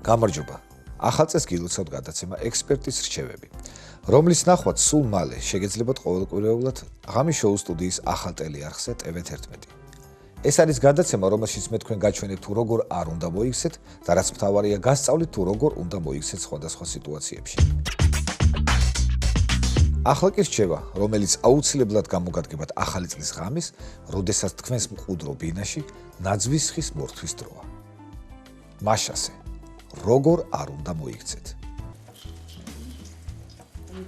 გამარჯობა. ახალ წელს გილოცავთ გადაცემა ექსპერტის რჩევები, რომლის ნახვაც სულ მალე შეგეძლებათ ყოველკვირეულად ღამის შოუ სტუდიის ახალ ტელეარხზე TV11. ეს არის გადაცემა, რომელშიც მე თქვენ გაჩვენებთ თუ როგორ არ უნდა მოიქცეთ და რაც მთავარია გასწავლით თუ როგორ უნდა მოიქცეთ სხვადასხვა სიტუაციებში. ახლა კი რჩევა, რომელიც აუცილებლად გამოგადგებათ ახალი წლის ღამის, როდესაც თქვენს მყუდრო ბინაში ნაძვის ხის მორთვის დროა. მაშასე, როგორ არ უნდა მოიქცეთ.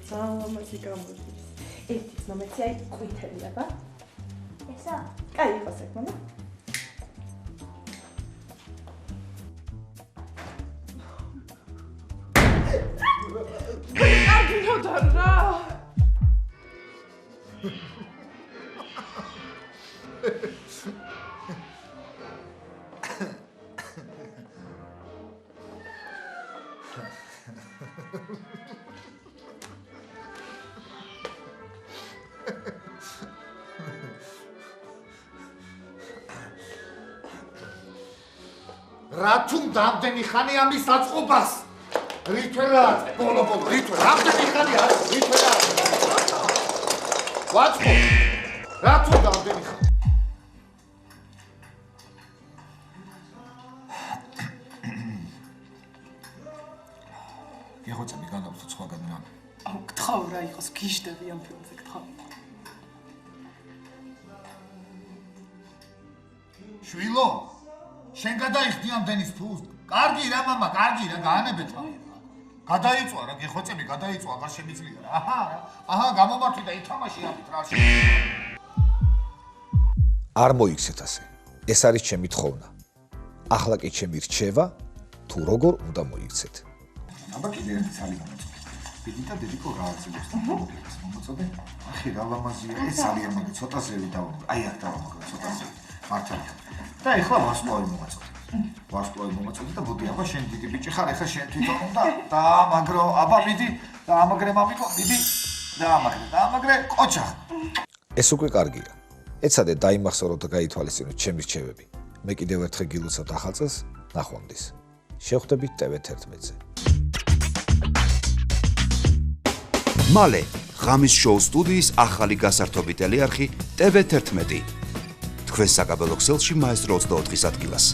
ძალამაზი გამოდის. ერთი ნომერი აი ყვითელი აბა. ესა? კაი, იყო საქმე. აგინოდარა. რა თუ რამდენი ხანი ამის აწყობას? რითველა? ბოლო, რითველა? რამდენი ხანი არის? რითველა? ვაწყო. რა თუ რამდენი ხანი? გეხოცები განავრცო სხვაგან რამე. აუ, გთხოვ რა იყოს გიჟდები ამ ფილმზე, გთხოვ. შვილო, შენ გადაიხდი ამდენის ფულს? კარგი რა მამა, კარგი რა, გაანებეთ რა. გადაიწვა რა, გეხოცები გადაიწვა, აღარ შემიძლია რა. აჰა, გამომართვი და ითამაში ამით რა. არ მოიქცეთ ასე. ეს არის ჩემი თხოვნა. ახლა კი ჩემი რჩევა, თუ როგორ უნდა მოიქცეთ. აბა კიდე ერთი ცალი გამოწოდე. ბიდი და დედიკო რა არწევს და მოგებას მომწოდე. ახი რა ლამაზია, ეს ძალიან მაგ ცოტა ზევი დავამოკლე. აი აქ დავამოკლე ცოტა ზევი. მართალია. და ეხლა ვარსკვლავი მომაწოდე. ვარსკვლავი მომაწოდე და ბოდი აბა შენ დიდი ბიჭი ხარ, ეხლა შენ თვითონ უნდა დაამაგრო, აბა მიდი, დაამაგრე მამიკო, მიდი. დაამაგრე, ყოჩა. ეს უკვე კარგია. ეცადე დაიმახსოვროთ და გაითვალისწინოთ ჩემი რჩევები. მე კიდევ ერთხელ გილოცავთ ახალ წელს, ნახვამდის. შევხვდებით TV11-ზე. მალე ღამის შოუ სტუდიის ახალი გასართობი ტელეარხი TV11. თქვენ საკაბელო ქსელში მაესტრო 24-ის ადგილას.